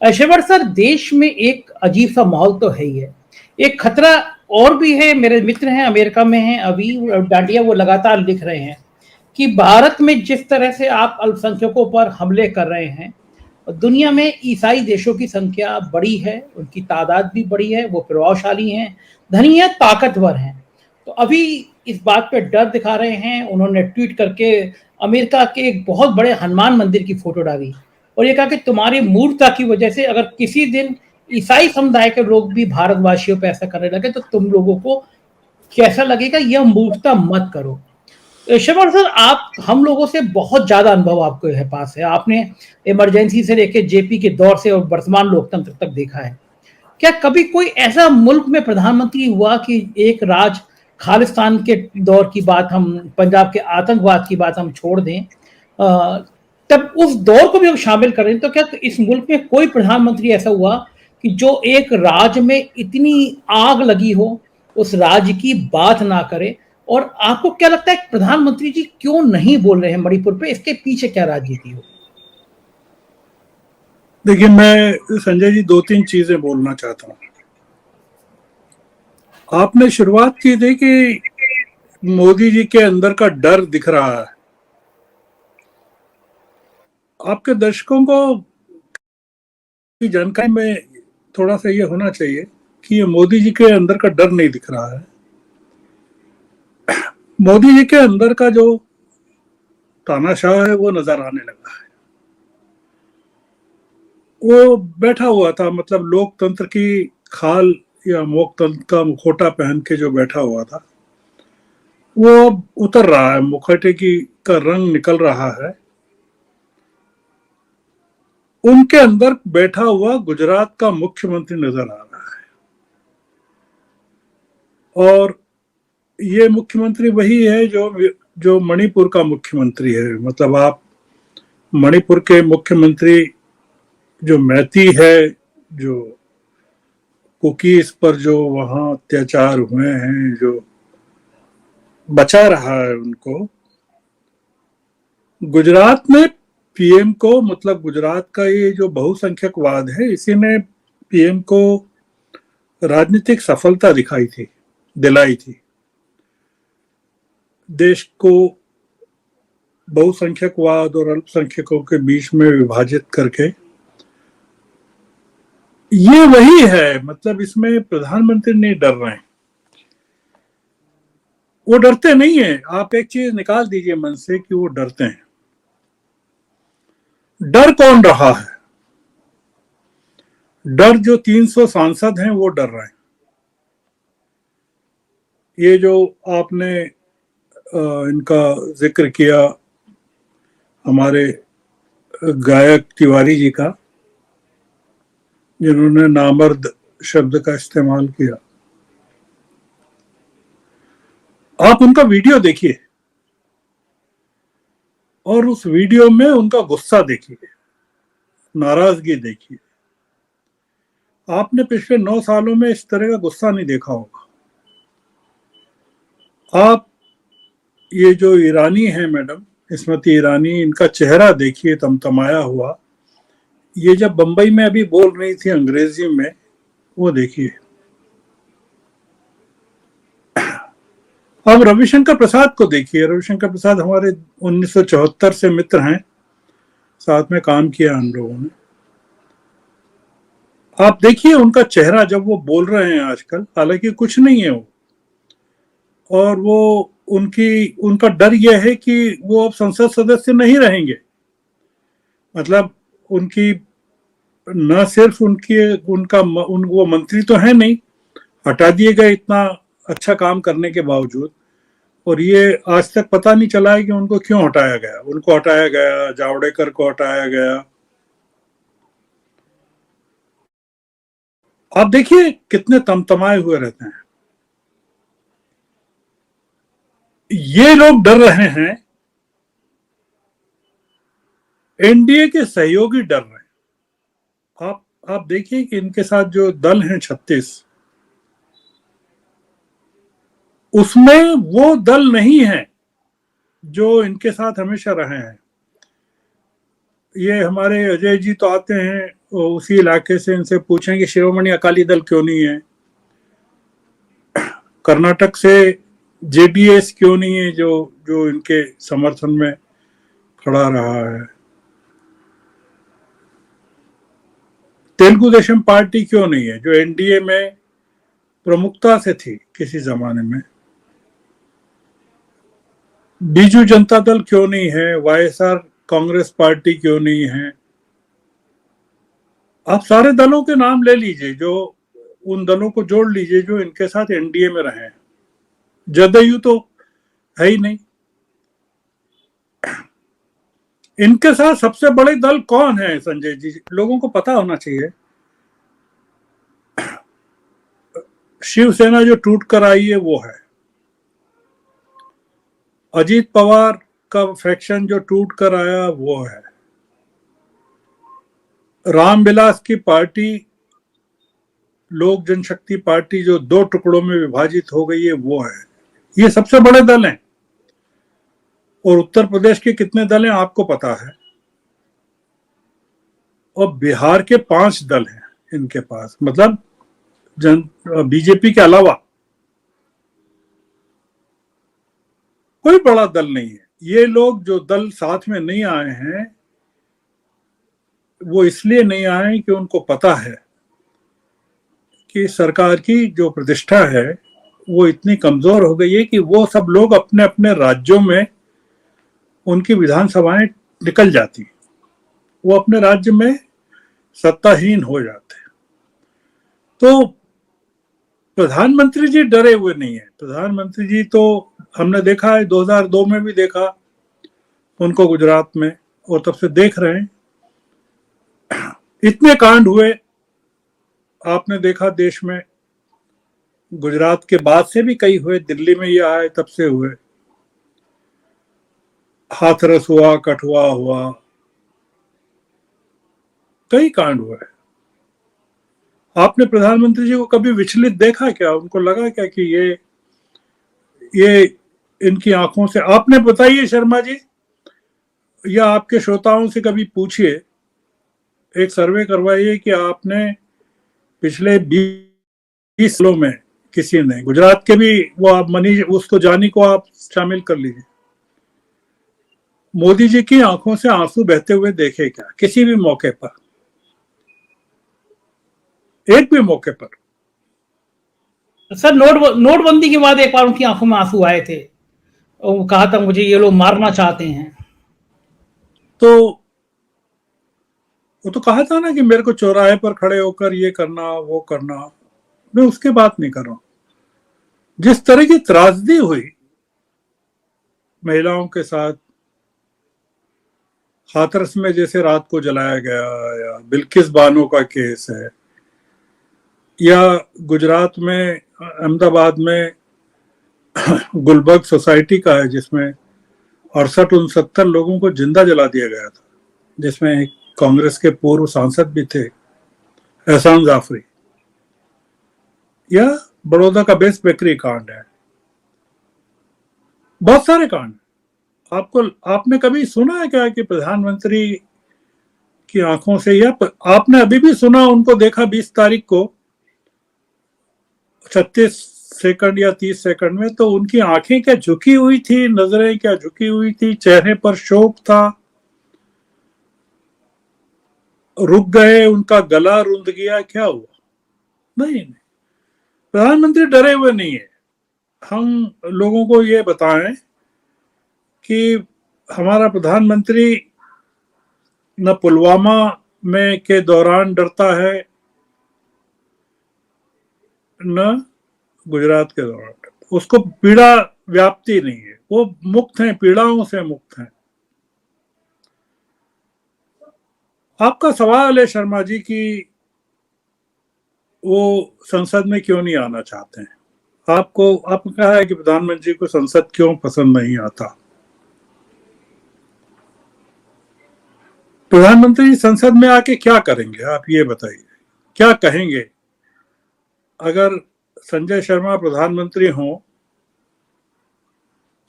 शिवर sir, देश में एक अजीब सा माहौल तो है ही है। एक खतरा और भी है। मेरे मित्र हैं, अमेरिका में हैं अभी डांडिया, वो लगातार लिख रहे हैं कि भारत में जिस तरह से आप अल्पसंख्यकों पर हमले कर रहे हैं, दुनिया में ईसाई देशों की संख्या बड़ी है, उनकी तादाद भी बड़ी है, वो प्रभावशाली हैं, धनी हैं, ताकतवर हैं। तो अभी इस बात पे डर दिखा रहे हैं। उन्होंने ट्वीट करके अमेरिका के एक बहुत बड़े हनुमान मंदिर की फोटो डाली और ये कहा कि तुम्हारी मूर्खता की वजह से अगर किसी दिन ईसाई समुदाय के लोग भी भारतवासियों पे ऐसा करने लगे तो तुम लोगों को कैसा लगेगा, यह मूर्खता मत करो। शिवर सर, आप हम लोगों से बहुत ज्यादा अनुभव आपको है पास है। आपने इमरजेंसी से लेकर जेपी के दौर से और वर्तमान लोकतंत्र तक देखा है। क्या कभी कोई ऐसा मुल्क में प्रधानमंत्री हुआ कि एक राज खालिस्तान के दौर की बात, हम पंजाब के आतंकवाद की बात हम छोड़ दें, तब उस दौर को भी हम शामिल करें, तो क्या इस मुल्क में कोई प्रधानमंत्री ऐसा हुआ कि जो एक राज्य में इतनी आग लगी हो उस राज्य की बात ना करे? और आपको क्या लगता है प्रधानमंत्री जी क्यों नहीं बोल रहे हैं मणिपुर पे? इसके पीछे क्या राजनीति हो? देखिए, मैं संजय जी 2-3 चीजें बोलना चाहता हूँ। आपने शुरुआत की थी कि मोदी जी के अंदर का डर दिख रहा है। आपके दर्शकों को की जानकारी में थोड़ा सा ये होना चाहिए कि ये मोदी जी के अंदर का डर नहीं दिख रहा है। मोदी जी के अंदर का जो तानाशाह है वो नजर आने लगा है। वो बैठा हुआ था, मतलब लोकतंत्र की खाल या लोकतंत्र का मुखौटा पहन के जो बैठा हुआ था वो अब उतर रहा है, मुखौटे की का रंग निकल रहा है। उनके अंदर बैठा हुआ गुजरात का मुख्यमंत्री नजर आ रहा है और ये मुख्यमंत्री वही है जो मणिपुर का मुख्यमंत्री है। मतलब आप मणिपुर के मुख्यमंत्री जो मैती है, जो कुकीज पर जो वहां अत्याचार हुए हैं, जो बचा रहा है उनको, गुजरात में पीएम को, मतलब गुजरात का ये जो बहुसंख्यकवाद है, इसी ने पीएम को राजनीतिक सफलता दिलाई थी। देश को बहुसंख्यकवाद और अल्पसंख्यकों के बीच में विभाजित करके, ये वही है। मतलब इसमें प्रधानमंत्री नहीं डर रहे हैं, वो डरते नहीं है। आप एक चीज निकाल दीजिए मन से कि वो डरते हैं। डर कौन रहा है? डर जो 300 सांसद हैं वो डर रहे हैं। ये जो आपने इनका जिक्र किया, हमारे गायक तिवारी जी का, जिन्होंने नामर्द शब्द का इस्तेमाल किया, आप उनका वीडियो देखिए और उस वीडियो में उनका गुस्सा देखिए, नाराजगी देखिए। आपने पिछले 9 सालों में इस तरह का गुस्सा नहीं देखा होगा। आप ये जो ईरानी है मैडम स्मृति ईरानी, इनका चेहरा देखिए तमतमाया हुआ। ये जब बंबई में अभी बोल रही थी अंग्रेजी में, वो देखिए। अब रविशंकर प्रसाद को देखिए। रविशंकर प्रसाद हमारे 1974 से मित्र हैं, साथ में काम किया हम लोगों ने। आप देखिए उनका चेहरा जब वो बोल रहे हैं आजकल, हालांकि कुछ नहीं है वो, और वो उनका डर यह है कि वो अब संसद सदस्य नहीं रहेंगे। मतलब उनकी न सिर्फ वो मंत्री तो है नहीं, हटा दिए गए इतना अच्छा काम करने के बावजूद, और ये आज तक पता नहीं चला है कि उनको क्यों हटाया गया। उनको हटाया गया, जावड़ेकर को हटाया गया। आप देखिए कितने तमतमाए हुए रहते हैं। ये लोग डर रहे हैं, एनडीए के सहयोगी डर रहे हैं। आप देखिए कि इनके साथ जो दल हैं 36, उसमें वो दल नहीं है जो इनके साथ हमेशा रहे हैं। ये हमारे अजय जी तो आते हैं उसी इलाके से इनसे पूछें कि शिरोमणि अकाली दल क्यों नहीं है, कर्नाटक से जेडीएस क्यों नहीं है जो जो इनके समर्थन में खड़ा रहा है, तेलुगु देशम पार्टी क्यों नहीं है जो एनडीए में प्रमुखता से थी किसी जमाने में, बीजू जनता दल क्यों नहीं है, वाईएसआर कांग्रेस पार्टी क्यों नहीं है। आप सारे दलों के नाम ले लीजिए, जो उन दलों को जोड़ लीजिए जो इनके साथ एनडीए में रहे हैं। जदयू तो है ही नहीं। इनके साथ सबसे बड़े दल कौन है संजय जी, लोगों को पता होना चाहिए। शिवसेना जो टूट कर आई है वो है, अजीत पवार का फैक्शन जो टूट कर आया वो है, रामविलास की पार्टी लोक जनशक्ति पार्टी जो दो टुकड़ों में विभाजित हो गई है वो है। ये सबसे बड़े दल हैं। और उत्तर प्रदेश के कितने दल हैं आपको पता है, और बिहार के 5 दल हैं इनके पास, मतलब बीजेपी के अलावा कोई बड़ा दल नहीं है। ये लोग जो दल साथ में नहीं आए हैं वो इसलिए नहीं आए कि उनको पता है कि सरकार की जो प्रतिष्ठा है वो इतनी कमजोर हो गई है कि वो सब लोग अपने अपने राज्यों में उनकी विधानसभाएं निकल जाती, वो अपने राज्य में सत्ताहीन हो जाते। तो प्रधानमंत्री जी डरे हुए नहीं है। प्रधानमंत्री जी तो हमने देखा है, 2002 में भी देखा उनको गुजरात में, और तब से देख रहे हैं। इतने कांड हुए आपने देखा देश में, गुजरात के बाद से भी कई हुए, दिल्ली में ये आए तब से हुए, हाथरस हुआ, कठुआ हुआ, कई कांड हुए। आपने प्रधानमंत्री जी को कभी विचलित देखा क्या? उनको लगा क्या कि ये इनकी आंखों से? आपने बताइए शर्मा जी, या आपके श्रोताओं से कभी पूछिए, एक सर्वे करवाइए कि आपने पिछले 20 सालों में किसी ने, गुजरात के भी वो आप मनीष उसको जानी को आप शामिल कर लीजिए, मोदी जी की आंखों से आंसू बहते हुए देखे क्या किसी भी मौके पर, एक भी मौके पर? सर नोटबंदी के बाद एक बार उनकी आंखों में आंसू आए थे, वो कहा था मुझे ये लोग मारना चाहते हैं। तो वो तो कहा था ना कि मेरे को चौराहे पर खड़े होकर ये करना वो करना। मैं उसके बात नहीं कर रहा हूं। जिस तरह की त्रासदी हुई महिलाओं के साथ, हाथरस में जैसे रात को जलाया गया, या बिल्किस बानो का केस है, या गुजरात में अहमदाबाद में गुलबर्ग सोसाइटी का है जिसमें 68-69 लोगों को जिंदा जला दिया गया था, जिसमें एक कांग्रेस के पूर्व सांसद भी थे, एहसान जाफरी, या बड़ौदा का बेस्ट बेकरी कांड है। बहुत सारे कांड। आपने कभी सुना है क्या कि प्रधानमंत्री की आंखों से, या आपने अभी भी सुना उनको देखा 20 तारीख को 36 सेकंड या 30 सेकंड में, तो उनकी आंखें क्या झुकी हुई थी, नजरें क्या झुकी हुई थी, चेहरे पर शोक था, रुक गए, उनका गला रुंध गया, क्या हुआ? नहीं, प्रधानमंत्री डरे हुए नहीं है। हम लोगों को ये बताएं कि हमारा प्रधानमंत्री न पुलवामा में के दौरान डरता है, न गुजरात के दौरान। उसको पीड़ा व्याप्ति नहीं है, वो मुक्त हैं, पीड़ाओं से मुक्त हैं। आपका सवाल है शर्मा जी कि वो संसद में क्यों नहीं आना चाहते हैं। आपने कहा है कि प्रधानमंत्री को संसद क्यों पसंद नहीं आता। प्रधानमंत्री संसद में आके क्या करेंगे आप ये बताइए, क्या कहेंगे? अगर संजय शर्मा प्रधानमंत्री हों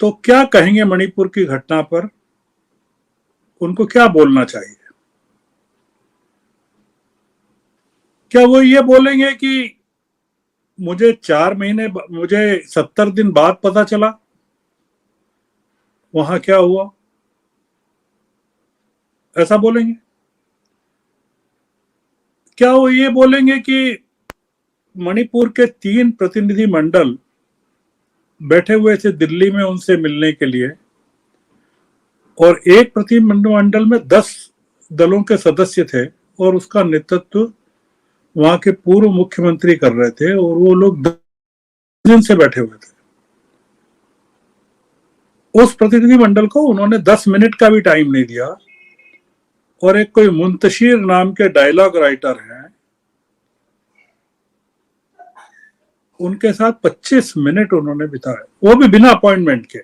तो क्या कहेंगे मणिपुर की घटना पर? उनको क्या बोलना चाहिए? क्या वो ये बोलेंगे कि मुझे 70 दिन बाद पता चला वहां क्या हुआ? ऐसा बोलेंगे? क्या वो ये बोलेंगे कि मणिपुर के 3 प्रतिनिधि मंडल बैठे हुए थे दिल्ली में उनसे मिलने के लिए, और एक प्रतिनिधिमंडल में 10 दलों के सदस्य थे, और उसका नेतृत्व वहां के पूर्व मुख्यमंत्री कर रहे थे, और वो लोग 10 दिन से बैठे हुए थे। उस प्रतिनिधिमंडल को उन्होंने 10 मिनट का भी टाइम नहीं दिया, और एक कोई मुंतशिर नाम के डायलॉग राइटर हैं, उनके साथ 25 मिनट उन्होंने बिताए, वो भी बिना अपॉइंटमेंट के।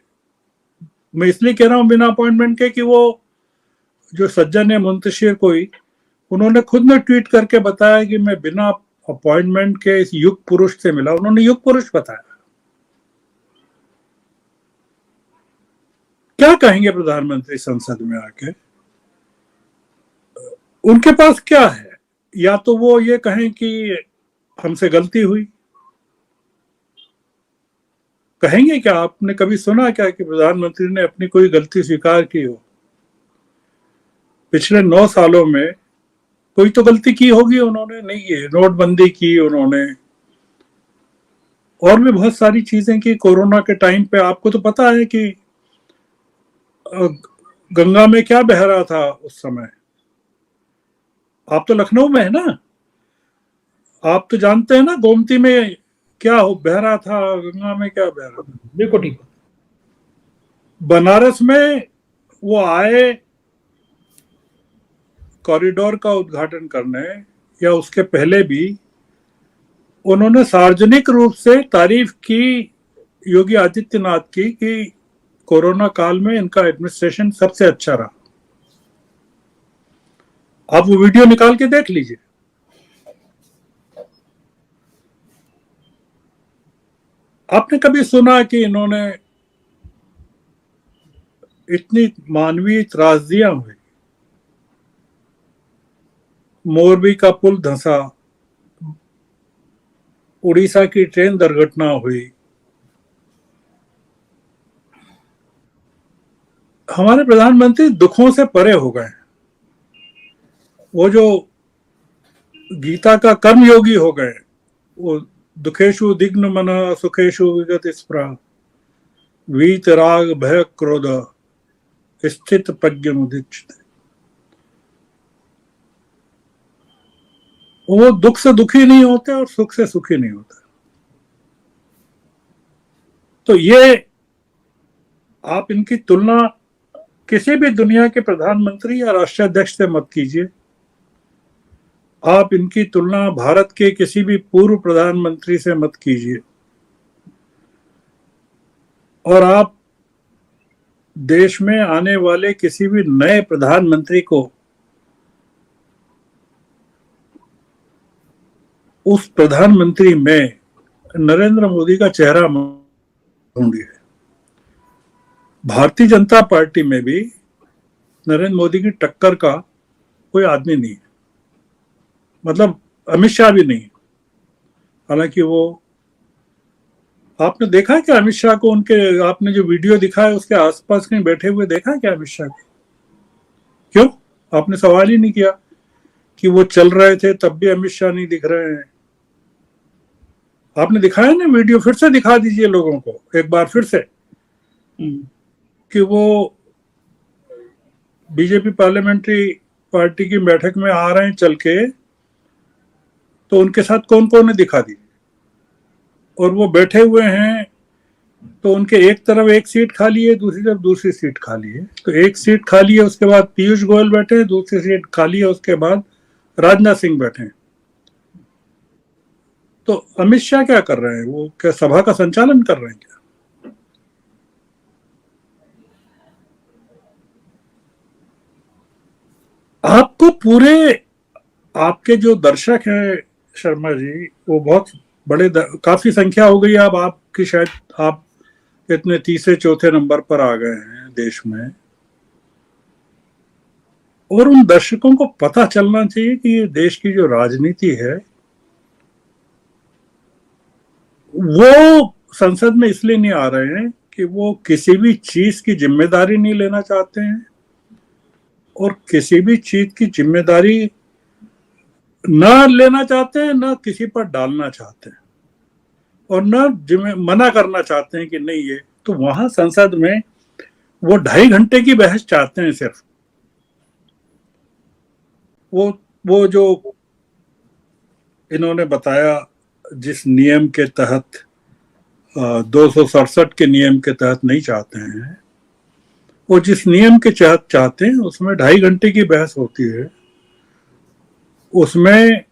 मैं इसलिए कह रहा हूं बिना अपॉइंटमेंट के कि वो जो सज्जन है मुंतशिर कोई, उन्होंने खुद ने ट्वीट करके बताया कि मैं बिना अपॉइंटमेंट के इस युग पुरुष से मिला। उन्होंने युग पुरुष बताया। क्या कहेंगे प्रधानमंत्री संसद में आके? उनके पास क्या है? या तो वो ये कहें कि हमसे गलती हुई। कहेंगे क्या? आपने कभी सुना क्या कि प्रधानमंत्री ने अपनी कोई गलती स्वीकार की हो? पिछले 9 सालों में कोई तो गलती की होगी उन्होंने, नहीं की? नोटबंदी की उन्होंने, और भी बहुत सारी चीजें की। कोरोना के टाइम पे आपको तो पता है कि गंगा में क्या बह रहा था उस समय। आप तो लखनऊ में है ना, आप तो जानते हैं ना गोमती में क्या हो बह रहा था, गंगा में क्या बह रहा था। बिल्कुल ठीक। बनारस में वो आए कॉरिडोर का उद्घाटन करने, या उसके पहले भी उन्होंने सार्वजनिक रूप से तारीफ की योगी आदित्यनाथ की कि कोरोना काल में इनका एडमिनिस्ट्रेशन सबसे अच्छा रहा। आप वो वीडियो निकाल के देख लीजिए। आपने कभी सुना कि इन्होंने इतनी मानवीय त्रासदियां हुई, मोरबी का पुल धंसा, उड़ीसा की ट्रेन दुर्घटना हुई, हमारे प्रधानमंत्री दुखों से परे हो गए। वो जो गीता का कर्मयोगी हो गए, वो दुखेशु दिग्न मना सुखेशु विगत स्पृहा वीत राग भय क्रोध स्थित प्रज्ञ मुदित। वो दुख से दुखी नहीं होते और सुख से सुखी नहीं होते। तो ये आप इनकी तुलना किसी भी दुनिया के प्रधानमंत्री या राष्ट्राध्यक्ष से मत कीजिए। आप इनकी तुलना भारत के किसी भी पूर्व प्रधानमंत्री से मत कीजिए, और आप देश में आने वाले किसी भी नए प्रधानमंत्री को उस प्रधानमंत्री में नरेंद्र मोदी का चेहरा ढूंढिए। भारतीय जनता पार्टी में भी नरेंद्र मोदी की टक्कर का कोई आदमी नहीं है, मतलब अमित शाह भी नहीं। हालांकि वो, आपने देखा क्या अमित शाह को? उनके आपने जो वीडियो दिखाया उसके आसपास कहीं बैठे हुए देखा क्या अमित शाह को? क्यों आपने सवाल ही नहीं किया कि वो चल रहे थे तब भी अमित शाह नहीं दिख रहे हैं? आपने दिखाया ना वीडियो, फिर से दिखा दीजिए लोगों को एक बार फिर से कि वो बीजेपी पार्लियामेंट्री पार्टी की बैठक में आ रहे हैं चल के, तो उनके साथ कौन कौन ने दिखा दी। और वो बैठे हुए हैं तो उनके एक तरफ एक सीट खाली है, दूसरी तरफ दूसरी सीट खाली है। तो एक सीट खाली है, उसके बाद पीयूष गोयल बैठे हैं, दूसरी सीट खाली है, उसके बाद राजनाथ सिंह बैठे हैं। तो अमित शाह क्या कर रहे हैं? वो क्या सभा का संचालन कर रहे हैं क्या? आपको पूरे, आपके जो दर्शक हैं शर्मा जी, वो बहुत बड़े काफी संख्या हो गई। अब आपकी शायद आप इतने तीसरे चौथे नंबर पर आ गए हैं देश में, और उन दर्शकों को पता चलना चाहिए कि ये देश की जो राजनीति है वो संसद में इसलिए नहीं आ रहे हैं कि वो किसी भी चीज की जिम्मेदारी नहीं लेना चाहते हैं और किसी भी चीज की जिम्मेदारी न लेना चाहते हैं, न किसी पर डालना चाहते हैं और न मना करना चाहते हैं कि नहीं ये। तो वहां संसद में वो 2.5 घंटे की बहस चाहते हैं सिर्फ। वो जो इन्होंने बताया जिस नियम के तहत 267 के नियम के तहत नहीं चाहते हैं, वो जिस नियम के तहत चाहते हैं उसमें 2.5 घंटे की बहस होती है। उसमें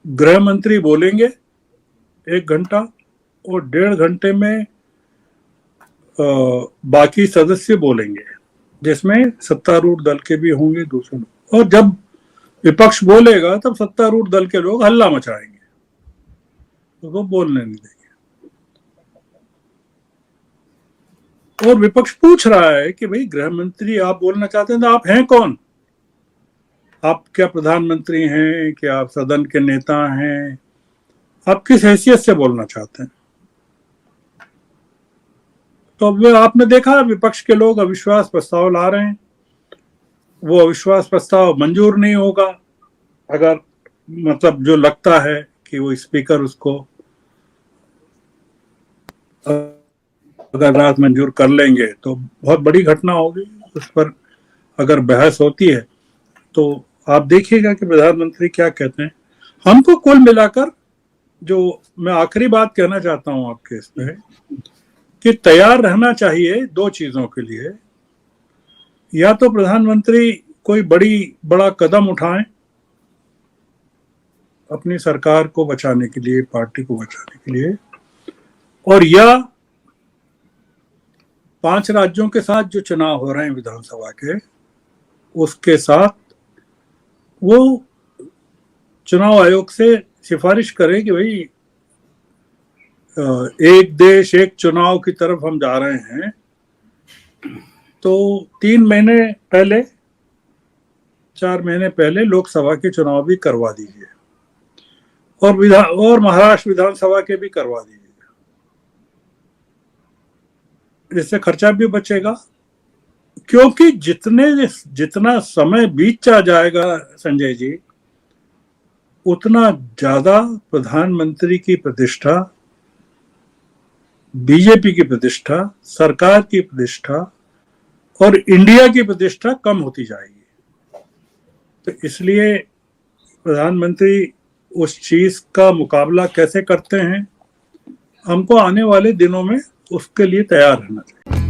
गृह मंत्री बोलेंगे 1 घंटा और 1.5 घंटे में बाकी सदस्य बोलेंगे, जिसमें सत्तारूढ़ दल के भी होंगे दूसरे लोग। और जब विपक्ष बोलेगा तब सत्तारूढ़ दल के लोग हल्ला मचाएंगे, तो वो बोलने नहीं देंगे। और विपक्ष पूछ रहा है कि भाई गृह मंत्री आप बोलना चाहते हैं तो आप हैं कौन? आप क्या प्रधानमंत्री हैं? क्या आप सदन के नेता हैं? आप किस हैसियत से बोलना चाहते हैं? तो अब आपने देखा विपक्ष के लोग अविश्वास प्रस्ताव ला रहे हैं। वो अविश्वास प्रस्ताव मंजूर नहीं होगा अगर मतलब जो लगता है कि वो स्पीकर उसको अगर रात मंजूर कर लेंगे तो बहुत बड़ी घटना होगी। उस पर अगर बहस होती है तो आप देखिएगा कि प्रधानमंत्री क्या कहते हैं। हमको कुल मिलाकर जो मैं आखिरी बात कहना चाहता हूं आपके इस पे कि तैयार रहना चाहिए 2 चीजों के लिए। या तो प्रधानमंत्री कोई बड़ा कदम उठाएं अपनी सरकार को बचाने के लिए, पार्टी को बचाने के लिए, और या 5 राज्यों के साथ जो चुनाव हो रहे हैं विधानसभा के, उसके साथ वो चुनाव आयोग से सिफारिश करें कि भाई एक देश एक चुनाव की तरफ हम जा रहे हैं, तो 3 महीने पहले 4 महीने पहले लोकसभा के चुनाव भी करवा दीजिए और महाराष्ट्र विधानसभा के भी करवा दीजिए। इससे खर्चा भी बचेगा, क्योंकि जितना समय बीतता जाएगा संजय जी, उतना ज्यादा प्रधानमंत्री की प्रतिष्ठा, बीजेपी की प्रतिष्ठा, सरकार की प्रतिष्ठा और इंडिया की प्रतिष्ठा कम होती जाएगी। तो इसलिए प्रधानमंत्री उस चीज का मुकाबला कैसे करते हैं, हमको आने वाले दिनों में उसके लिए तैयार रहना चाहिए।